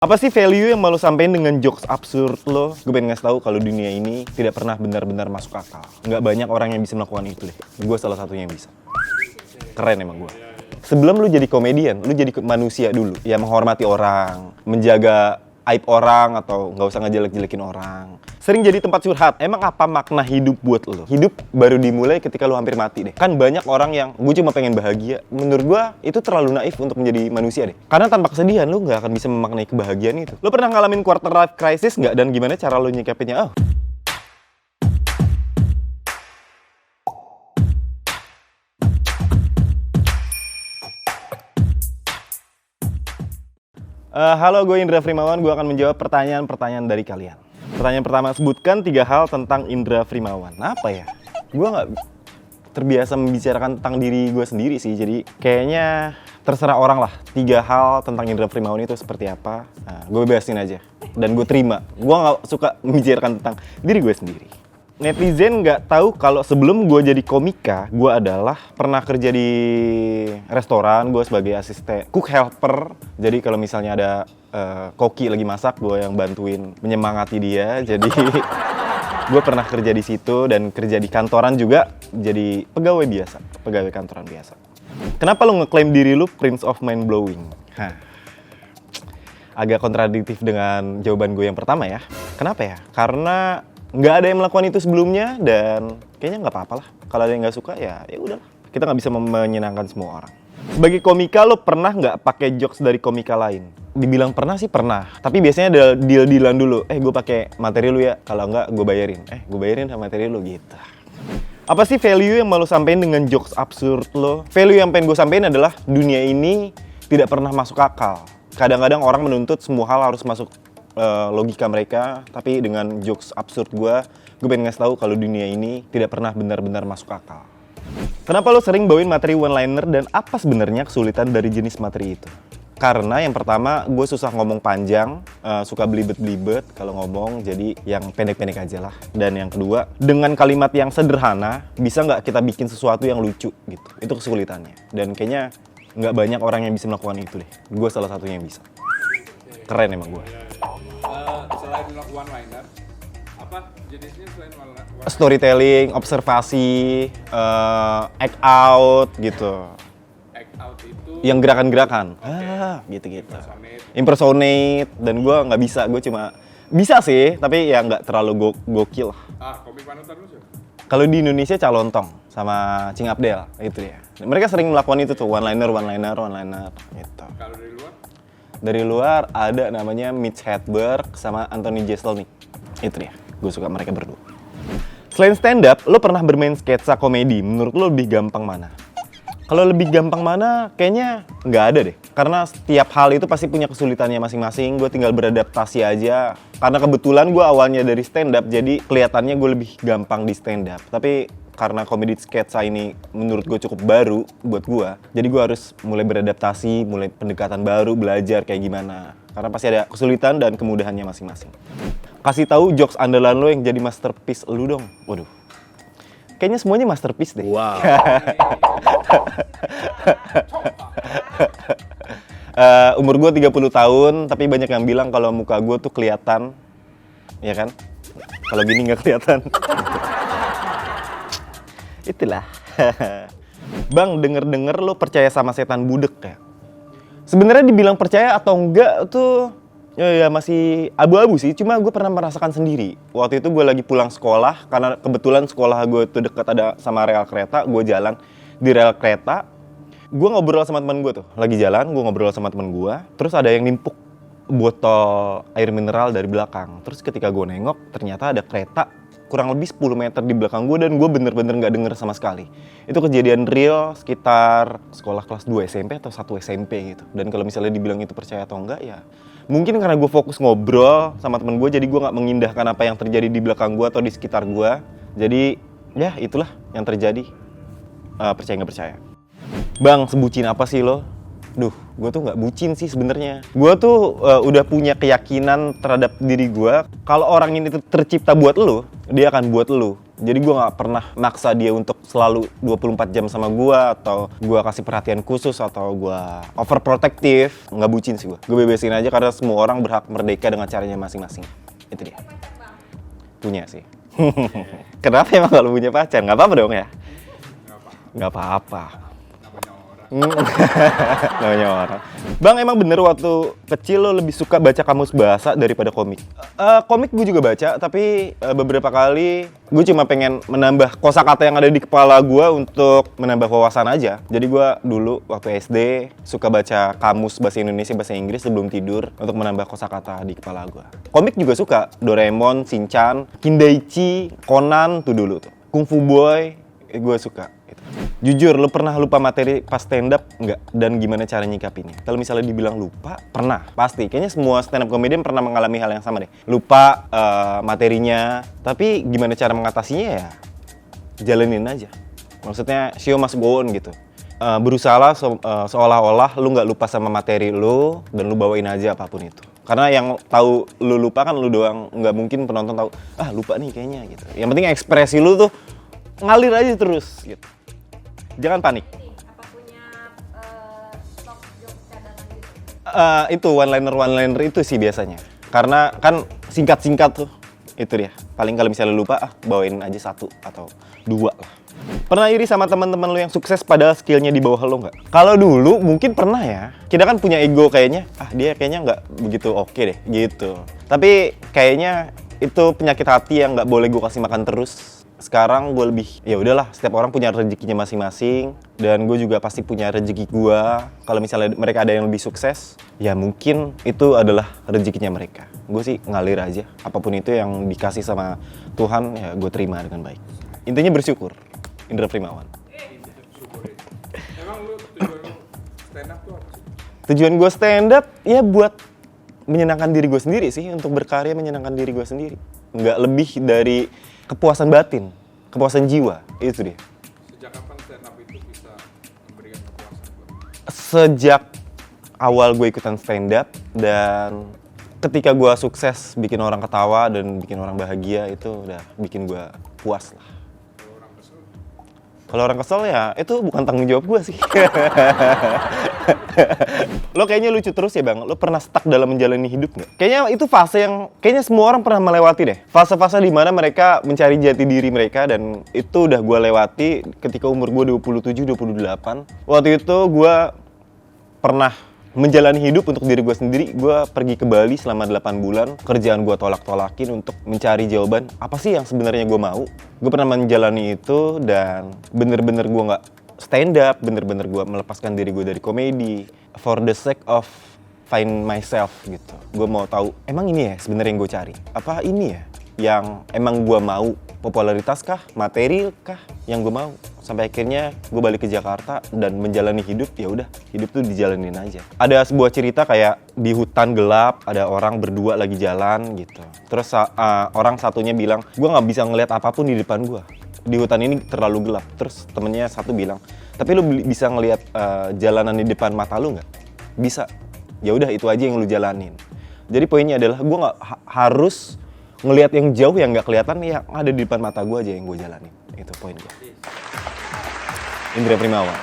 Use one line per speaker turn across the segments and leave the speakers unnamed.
Apa sih value yang mau lo sampein dengan jokes absurd lo? Gue pengen ngasih tahu kalau dunia ini tidak pernah benar-benar masuk akal. Nggak banyak orang yang bisa melakukan itu deh. Gue salah satunya yang bisa. Keren emang gue. Sebelum lu jadi komedian, lu jadi manusia dulu. Ya menghormati orang, menjaga aib orang atau nggak usah ngejelek-jelekin orang. Sering jadi tempat curhat. Emang apa makna hidup buat lo? Hidup baru dimulai ketika lo hampir mati deh. Kan banyak orang yang gue cuma pengen bahagia. Menurut gue itu terlalu naif untuk menjadi manusia deh. Karena tanpa kesedihan lo nggak akan bisa memaknai kebahagiaan itu. Lo pernah ngalamin quarter life crisis nggak? Dan gimana cara lo nyikapinnya? Halo, gue Indra Frimawan. Gue akan menjawab pertanyaan-pertanyaan dari kalian. Pertanyaan pertama, sebutkan 3 hal tentang Indra Frimawan. Apa ya? Gue nggak terbiasa membicarakan tentang diri gue sendiri sih. Jadi kayaknya terserah orang lah. 3 hal tentang Indra Frimawan itu seperti apa. Nah, gue bebasin aja. Dan gue terima. Gue nggak suka membicarakan tentang diri gue sendiri. Netizen nggak tahu kalau sebelum gue jadi komika, gue adalah pernah kerja di restoran. Gue sebagai asisten cook helper. Jadi kalau misalnya ada koki lagi masak, gue yang bantuin menyemangati dia. Jadi gue pernah kerja di situ dan kerja di kantoran juga. Jadi pegawai biasa, pegawai kantoran biasa. Kenapa lo ngeklaim diri lo Prince of Mind Blowing? Agak kontradiktif dengan jawaban gue yang pertama ya. Kenapa ya? Karena nggak ada yang melakukan itu sebelumnya dan kayaknya nggak apa-apa lah. Kalau ada yang nggak suka ya udahlah. Kita nggak bisa menyenangkan semua orang. Sebagai komika lo pernah nggak pakai jokes dari komika lain? Dibilang pernah sih pernah. Tapi biasanya ada deal-dealan dulu. Gue pakai materi lu ya. Kalau nggak gue bayarin. Gue bayarin sama materi lu gitu. Apa sih value yang mau lo sampein dengan jokes absurd lo? Value yang pengen gue sampein adalah dunia ini tidak pernah masuk akal. Kadang-kadang orang menuntut semua hal harus masuk logika mereka, tapi dengan jokes absurd gue pengen ngasih tahu kalau dunia ini tidak pernah benar-benar masuk akal. Kenapa lo sering bawain materi one-liner dan apa sebenarnya kesulitan dari jenis materi itu? Karena yang pertama, gue susah ngomong panjang, suka belibet-belibet kalau ngomong, jadi yang pendek-pendek aja lah. Dan yang kedua, dengan kalimat yang sederhana, bisa nggak kita bikin sesuatu yang lucu gitu. Itu kesulitannya. Dan kayaknya nggak banyak orang yang bisa melakukan itu deh. Gue salah satunya yang bisa. Keren emang gue.
Selain one-liner, apa jenisnya selain one-liner?
Storytelling, observasi, act out gitu.
Act out itu
Yang gerakan-gerakan, gitu-gitu. Impersonate, dan gue nggak bisa, gue cuma bisa sih, tapi ya nggak terlalu gokil.
komik panutan lu sih?
Kalau di Indonesia Calontong sama Cing Abdel, itu ya. Mereka sering melakukan itu tuh, one-liner gitu.
Kalau dari luar?
Dari luar ada namanya Mitch Hedberg sama Anthony Jeselnik. Itu ya, gue suka mereka berdua. Selain stand up, lo pernah bermain sketsa komedi. Menurut lo lebih gampang mana? Kalau lebih gampang mana, kayaknya nggak ada deh. Karena setiap hal itu pasti punya kesulitannya masing-masing. Gue tinggal beradaptasi aja. Karena kebetulan gue awalnya dari stand up, jadi kelihatannya gue lebih gampang di stand up. Tapi karena komedi sketsa ini menurut gue cukup baru buat gue, jadi gue harus mulai beradaptasi, mulai pendekatan baru, belajar kayak gimana. Karena pasti ada kesulitan dan kemudahannya masing-masing. Kasih tahu jokes andalan lo yang jadi masterpiece lu dong. Waduh. Kayaknya semuanya masterpiece deh.
Wow.
Umur gue 30 tahun, tapi banyak yang bilang kalau muka gue tuh kelihatan. Ya kan? Kalau gini nggak kelihatan. Itulah. Bang, denger-denger lo percaya sama setan budek ya? Sebenarnya dibilang percaya atau enggak tuh ya masih abu-abu sih. Cuma gue pernah merasakan sendiri. Waktu itu gue lagi pulang sekolah, karena kebetulan sekolah gue tuh dekat ada sama rel kereta. Gue jalan di rel kereta. Gue ngobrol sama teman gue tuh. Lagi jalan, gue ngobrol sama teman gue. Terus ada yang nimpuk botol air mineral dari belakang. Terus ketika gue nengok, ternyata ada kereta kurang lebih 10 meter di belakang gue dan gue bener-bener gak denger sama sekali. Itu kejadian real sekitar sekolah kelas 2 SMP atau 1 SMP gitu. Dan kalau misalnya dibilang itu percaya atau enggak ya mungkin karena gue fokus ngobrol sama temen gue, jadi gue gak mengindahkan apa yang terjadi di belakang gue atau di sekitar gue. Jadi ya itulah yang terjadi. Percaya gak percaya. Bang, sebucin apa sih lo? Duh, gue tuh nggak bucin sih sebenarnya. Gue tuh udah punya keyakinan terhadap diri gue. Kalau orang ini tercipta buat lo, dia akan buat lo. Jadi gue nggak pernah maksa dia untuk selalu 24 jam sama gue, atau gue kasih perhatian khusus, atau gue overprotective. Nggak bucin sih gue. Gue bebesin aja karena semua orang berhak merdeka dengan caranya masing-masing. Itu dia. Punya sih. Kenapa emang kalau punya pacar? Nggak apa-apa dong ya? Nggak apa-apa. Namanya orang. Bang, emang bener waktu kecil lo lebih suka baca kamus bahasa daripada komik? Komik gue juga baca, tapi beberapa kali gue cuma pengen menambah kosakata yang ada di kepala gue untuk menambah wawasan aja. Jadi gue dulu waktu SD suka baca kamus bahasa Indonesia, bahasa Inggris sebelum tidur untuk menambah kosakata di kepala gue. Komik juga suka, Doraemon, Shinchan, Kindaichi, Conan tuh dulu tuh. Kung Fu Boy, gue suka. Jujur, lo pernah lupa materi pas stand up nggak? Dan gimana cara nyikapinnya? Kalau misalnya dibilang lupa, pernah, pasti. Kayaknya semua stand up comedian pernah mengalami hal yang sama deh. Lupa materinya, tapi gimana cara mengatasinya ya? Jalanin aja. Maksudnya, show must go on gitu. Berusaha seolah-olah lo nggak lupa sama materi lo, dan lo bawain aja apapun itu. Karena yang tahu lo lupa kan lo doang, nggak mungkin penonton tahu, lupa nih kayaknya gitu. Yang penting ekspresi lo tuh ngalir aja terus gitu. Jangan panik.
Apa punya stok jokes cadangan gitu?
Itu one-liner itu sih biasanya. Karena kan singkat-singkat tuh. Itu dia. Paling kalau misalnya lupa, bawain aja 1 atau 2 lah. Pernah iri sama teman-teman lo yang sukses padahal skillnya di bawah lo nggak? Kalau dulu mungkin pernah ya. Kita kan punya ego kayaknya, dia kayaknya nggak begitu oke deh gitu. Tapi kayaknya itu penyakit hati yang nggak boleh gue kasih makan terus. Sekarang gue lebih, ya udahlah, setiap orang punya rezekinya masing-masing, dan gue juga pasti punya rezeki gue. Kalau misalnya mereka ada yang lebih sukses, ya mungkin itu adalah rezekinya mereka. Gue sih ngalir aja, apapun itu yang dikasih sama Tuhan, ya gue terima dengan baik. Intinya bersyukur. Indra Primawan.
Emang lu tujuan lu stand up tuh apa sih?
Tujuan gue stand up ya buat menyenangkan diri gue sendiri sih, untuk berkarya menyenangkan diri gue sendiri. Nggak lebih dari kepuasan batin, kepuasan jiwa, itu dia.
Sejak kapan stand up itu bisa memberikan kepuasan buat?
Sejak awal gue ikutan stand up, dan ketika gue sukses bikin orang ketawa dan bikin orang bahagia, itu udah bikin gue puas lah.
Kalau orang kesel?
Kalau orang kesel ya itu bukan tanggung jawab gue sih. Lo kayaknya lucu terus ya bang, lo pernah stuck dalam menjalani hidup nggak? Kayaknya itu fase yang kayaknya semua orang pernah melewati deh. Fase-fase di mana mereka mencari jati diri mereka, dan itu udah gue lewati ketika umur gue 27-28. Waktu itu gue pernah menjalani hidup untuk diri gue sendiri. Gue pergi ke Bali selama 8 bulan. Kerjaan gue tolak-tolakin untuk mencari jawaban apa sih yang sebenarnya gue mau. Gue pernah menjalani itu, dan bener-bener gue nggak stand up, bener-bener gue melepaskan diri gue dari komedi for the sake of find myself gitu. Gue mau tahu emang ini ya sebenarnya yang gue cari, apa ini ya yang emang gue mau, popularitas kah, materi kah yang gue mau. Sampai akhirnya gue balik ke Jakarta dan menjalani hidup. Ya udah, hidup tuh dijalanin aja. Ada sebuah cerita kayak di hutan gelap, ada orang berdua lagi jalan gitu. Terus orang satunya bilang, gue nggak bisa ngeliat apapun di depan gue. Di hutan ini terlalu gelap. Terus temennya satu bilang, tapi lu bisa ngeliat jalanan di depan mata lu nggak? Bisa. Ya udah, itu aja yang lu jalanin. Jadi poinnya adalah gue nggak harus ngelihat yang jauh yang nggak kelihatan, yang ada di depan mata gue aja yang gue jalanin. Itu poin gue. Indra Primawan.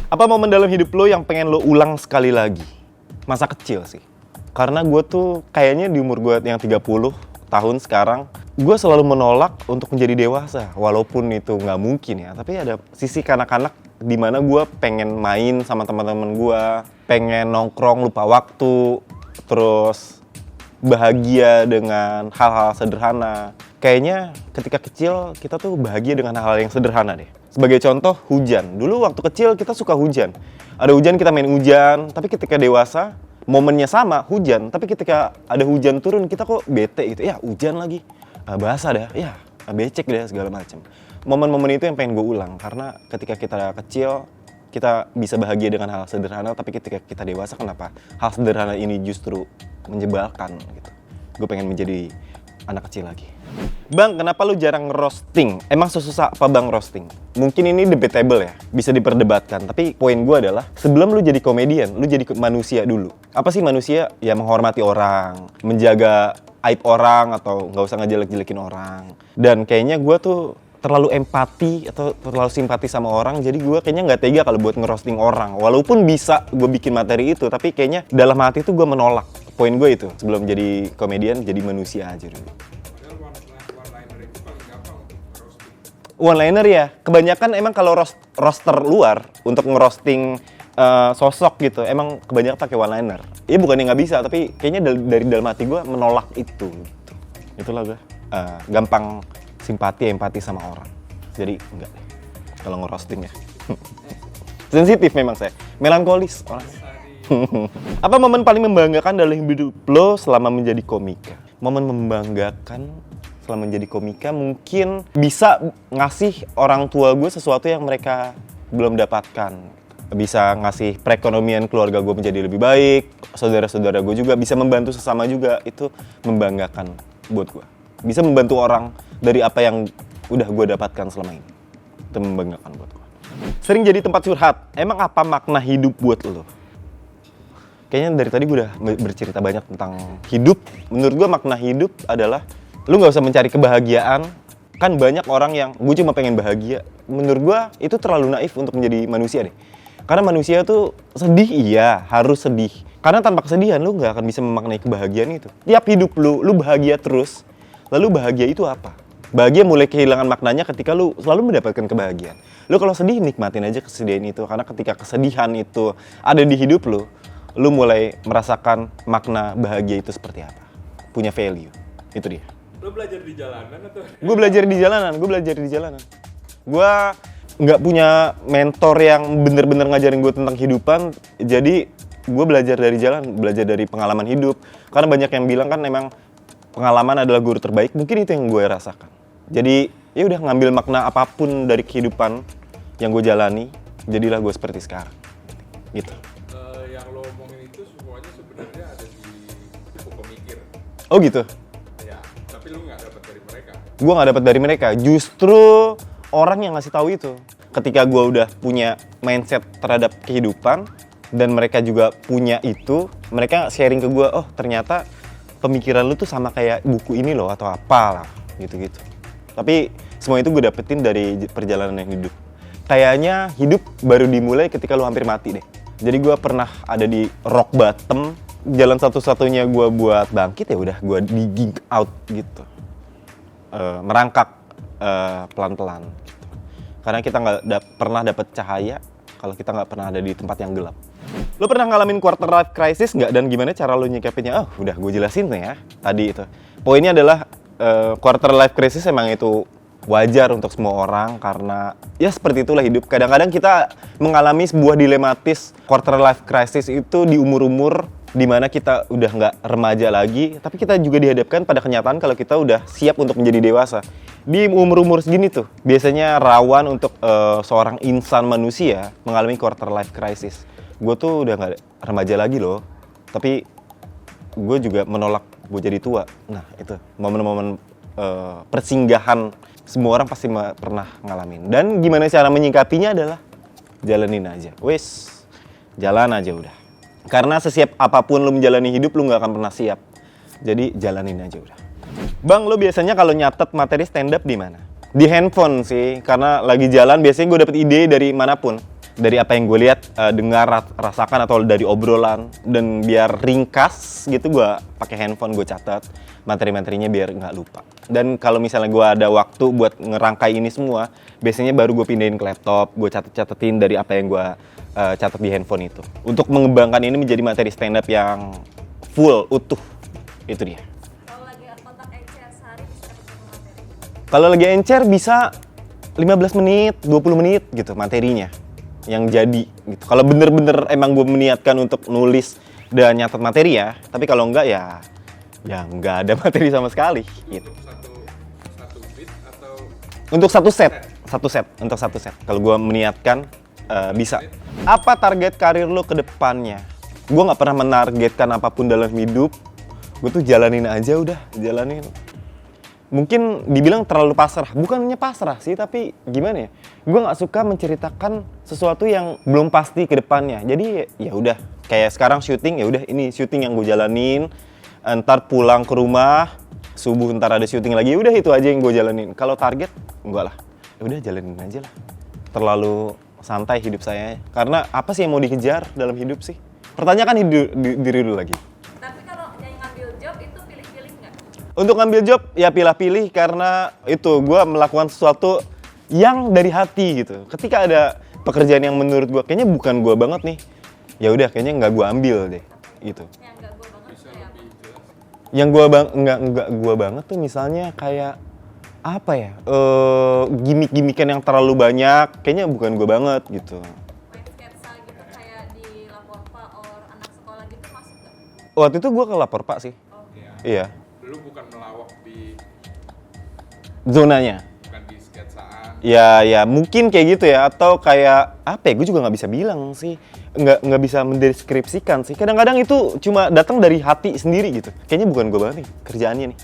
Apa momen dalam hidup lo yang pengen lo ulang sekali lagi? Masa kecil sih. Karena gue tuh kayaknya di umur gue yang 30 tahun sekarang, gue selalu menolak untuk menjadi dewasa. Walaupun itu nggak mungkin ya, tapi ada sisi kanak-kanak di mana gue pengen main sama teman-teman gue, pengen nongkrong lupa waktu, terus bahagia dengan hal-hal sederhana. Kayaknya ketika kecil kita tuh bahagia dengan hal-hal yang sederhana deh. Sebagai contoh, hujan. Dulu waktu kecil kita suka hujan. Ada hujan kita main hujan, tapi ketika dewasa momennya sama, hujan. Tapi ketika ada hujan turun kita kok bete gitu. Ya hujan lagi, basah dah, ya becek deh segala macam. Momen-momen itu yang pengen gue ulang. Karena ketika kita kecil, kita bisa bahagia dengan hal sederhana. Tapi ketika kita dewasa, kenapa hal sederhana ini justru menyebalkan gitu. Gue pengen menjadi anak kecil lagi. Bang, kenapa lu jarang ngerosting? Emang susah apa bang roasting? Mungkin ini debatable ya, bisa diperdebatkan. Tapi poin gue adalah, sebelum lu jadi komedian, lu jadi manusia dulu. Apa sih manusia? Ya menghormati orang, menjaga aib orang atau nggak usah ngejelek-jelekin orang. Dan kayaknya gue tuh terlalu empati atau terlalu simpati sama orang, jadi gue kayaknya nggak tega kalau buat ngerosting orang. Walaupun bisa gue bikin materi itu, tapi kayaknya dalam hati tuh gue menolak. Poin gue itu, sebelum jadi komedian, jadi manusia aja dulu.
Padahal one-liner itu paling gampang untuk roasting.
One-liner ya, kebanyakan emang kalau roster luar untuk ngerosting sosok gitu, emang kebanyakan pakai one-liner. Iya bukannya nggak bisa, tapi kayaknya dari dalam hati gue menolak itu. Gitu. Itulah gue, gampang simpati, empati sama orang. Jadi enggak deh, kalau ngerosting ya. Sensitif memang saya, melankolis orang. Apa momen paling membanggakan dalam hidup lo selama menjadi komika? Momen membanggakan selama menjadi komika mungkin bisa ngasih orang tua gue sesuatu yang mereka belum dapatkan. Bisa ngasih perekonomian keluarga gue menjadi lebih baik, saudara-saudara gue juga bisa membantu sesama juga, itu membanggakan buat gue. Bisa membantu orang dari apa yang udah gue dapatkan selama ini, itu membanggakan buat gue. Sering jadi tempat curhat, emang apa makna hidup buat lo? Kayaknya dari tadi gue udah bercerita banyak tentang hidup. Menurut gue makna hidup adalah lu nggak usah mencari kebahagiaan. Kan banyak orang yang gue cuma pengen bahagia. Menurut gue itu terlalu naif untuk menjadi manusia deh. Karena manusia tuh sedih, iya harus sedih. Karena tanpa kesedihan lu nggak akan bisa memaknai kebahagiaan itu. Tiap hidup lu bahagia terus. Lalu bahagia itu apa? Bahagia mulai kehilangan maknanya ketika lu selalu mendapatkan kebahagiaan. Lu kalau sedih nikmatin aja kesedihan itu. Karena ketika kesedihan itu ada di hidup lu mulai merasakan makna bahagia itu seperti apa. Punya value. Itu dia.
Lo belajar di jalanan atau?
Gue belajar di jalanan. Gue nggak punya mentor yang bener-bener ngajarin gue tentang kehidupan. Jadi gue belajar dari jalan, belajar dari pengalaman hidup. Karena banyak yang bilang kan emang pengalaman adalah guru terbaik. Mungkin itu yang gue rasakan. Jadi ya udah ngambil makna apapun dari kehidupan yang gue jalani, jadilah gue seperti sekarang. Gitu.
Yang lo omongin itu semuanya sebenarnya ada di buku pemikir.
Oh gitu.
Ya, tapi lo nggak dapat dari mereka.
Gue nggak dapat dari mereka, justru orang yang ngasih tahu itu. Ketika gue udah punya mindset terhadap kehidupan dan mereka juga punya itu, mereka sharing ke gue, oh ternyata pemikiran lu tuh sama kayak buku ini loh atau apalah gitu-gitu. Tapi semua itu gue dapetin dari perjalanan yang hidup. Kayaknya hidup baru dimulai ketika lu hampir mati deh. Jadi gue pernah ada di rock bottom, jalan satu-satunya gue buat bangkit ya udah gue digging out gitu. Merangkak pelan-pelan gitu. Karena kita nggak pernah dapet cahaya kalau kita nggak pernah ada di tempat yang gelap. Lo pernah ngalamin quarter life crisis nggak, dan gimana cara lo nyikapinnya? Oh udah gue jelasin tuh ya tadi itu. Poinnya adalah quarter life crisis emang itu wajar untuk semua orang karena ya seperti itulah hidup. Kadang-kadang kita mengalami sebuah dilematis. Quarter life crisis itu di umur-umur dimana kita udah nggak remaja lagi, tapi kita juga dihadapkan pada kenyataan kalau kita udah siap untuk menjadi dewasa. Di umur-umur segini tuh biasanya rawan untuk seorang insan manusia mengalami quarter life crisis. Gue tuh udah nggak remaja lagi loh, tapi gue juga menolak gue jadi tua. Nah itu momen-momen persinggahan semua orang pasti pernah ngalamin. Dan gimana cara menyikapinya adalah jalanin aja. Wes, jalan aja udah. Karena sesiap apapun lo menjalani hidup, lo nggak akan pernah siap. Jadi jalanin aja udah. Bang, lo biasanya kalau nyatet materi stand up di mana? Di handphone sih, karena lagi jalan biasanya gue dapet ide dari manapun. Dari apa yang gue lihat, dengar, rasakan atau dari obrolan. Dan biar ringkas gitu gue pakai handphone, gue catat materi-materinya biar nggak lupa. Dan kalau misalnya gue ada waktu buat ngerangkai ini semua, biasanya baru gue pindahin ke laptop, gue catetin dari apa yang gue catat di handphone itu. Untuk mengembangkan ini menjadi materi stand up yang full, utuh. Itu dia.
Kalau lagi otak encer sehari bisa berapa materi?
Kalau lagi encer bisa 15 menit, 20 menit gitu materinya yang jadi gitu. Kalau bener-bener emang gue meniatkan untuk nulis dan nyatet materi ya, tapi kalau enggak ya nggak ada materi sama sekali gitu.
Untuk satu beat atau
Untuk satu set. Kalau gue meniatkan bisa. Apa target karir lo ke depannya? Gue nggak pernah menargetkan apapun dalam hidup. Gue tuh jalanin aja udah, jalanin. Mungkin dibilang terlalu pasrah, bukannya pasrah sih, tapi gimana ya? Gue nggak suka menceritakan sesuatu yang belum pasti ke depannya. Jadi ya udah, kayak sekarang syuting ya udah ini syuting yang gue jalanin. Ntar pulang ke rumah, subuh ntar ada syuting lagi, udah itu aja yang gue jalanin. Kalau target, enggak lah. Ya udah jalanin aja lah. Terlalu santai hidup saya. Karena apa sih yang mau dikejar dalam hidup sih? Pertanyakan diri dulu lagi.
Tapi kalau yang ngambil job itu pilih-pilih nggak?
Untuk ngambil job, ya pilih-pilih karena itu gue melakukan sesuatu yang dari hati gitu. Ketika ada pekerjaan yang menurut gue kayaknya bukan gue banget nih, ya udah kayaknya nggak gue ambil deh, gitu.
Yang nggak gue banget
Bisa
kayak apa?
lebih jelas.
Yang nggak gue banget tuh misalnya kayak apa ya? Gimmick-gimmickan yang terlalu banyak, kayaknya bukan gue banget gitu.
Main sketsa gitu kayak di lapor pak or anak sekolah gitu masuk nggak?
Waktu itu gue ke lapor Pak sih,
Iya.
iya.
Lu bukan melawak di,
Zonanya.
bukan di sketsaan.
Ya mungkin kayak gitu ya, atau kayak apa ya, gue juga nggak bisa bilang sih, nggak bisa mendeskripsikan sih. Kadang-kadang itu cuma datang dari hati sendiri gitu. Kayaknya bukan gue banget nih kerjaannya nih,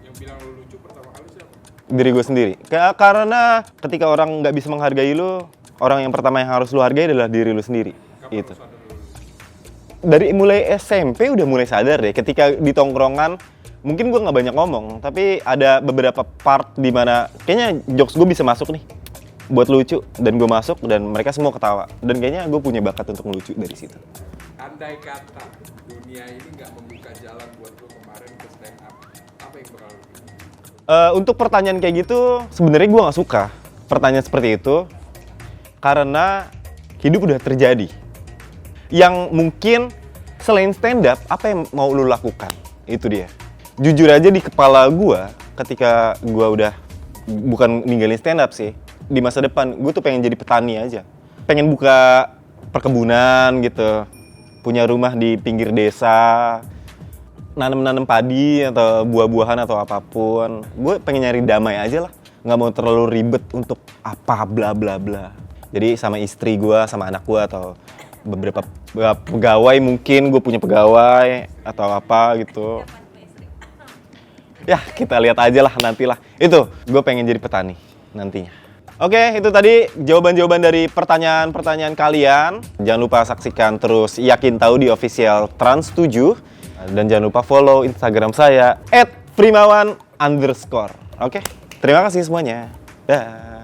Yang bilang lu lucu pertama kali siapa?
diri gue sendiri. Karena ketika orang nggak bisa menghargai lu, orang yang pertama yang harus lu hargai adalah diri lu sendiri.
Kapan
Itu.
lu sadar lu lucu?
Dari mulai SMP udah mulai sadar deh, ketika di tongkrongan mungkin gue nggak banyak ngomong, tapi ada beberapa part di mana kayaknya jokes gue bisa masuk nih buat lucu, dan gue masuk dan mereka semua ketawa, dan kayaknya gue punya bakat untuk ngelucu dari situ.
Andai kata dunia ini nggak membuka jalan buat lu kemarin ke stand up, apa yang bakal lu bikin?
Untuk pertanyaan kayak gitu sebenarnya gue nggak suka pertanyaan seperti itu, karena hidup udah terjadi. Yang mungkin selain stand up, apa yang mau lu lakukan? Itu dia. Jujur aja di kepala gue, ketika gue udah bukan ninggalin stand up sih, di masa depan gue tuh pengen jadi petani aja. Pengen buka perkebunan gitu, punya rumah di pinggir desa, nanam padi atau buah-buahan atau apapun. Gue pengen nyari damai aja lah, nggak mau terlalu ribet untuk apa bla bla bla. Jadi sama istri gue, sama anak gue, atau beberapa pegawai, mungkin gue punya pegawai atau apa gitu.
Kapan punya istri?
Ya kita lihat aja lah nantilah. Itu gue pengen jadi petani nantinya. Oke, itu tadi jawaban-jawaban dari pertanyaan-pertanyaan kalian. Jangan lupa saksikan terus Yakin Tahu di official Trans7. Dan jangan lupa follow Instagram saya @primawan_. Oke, terima kasih semuanya. Dah.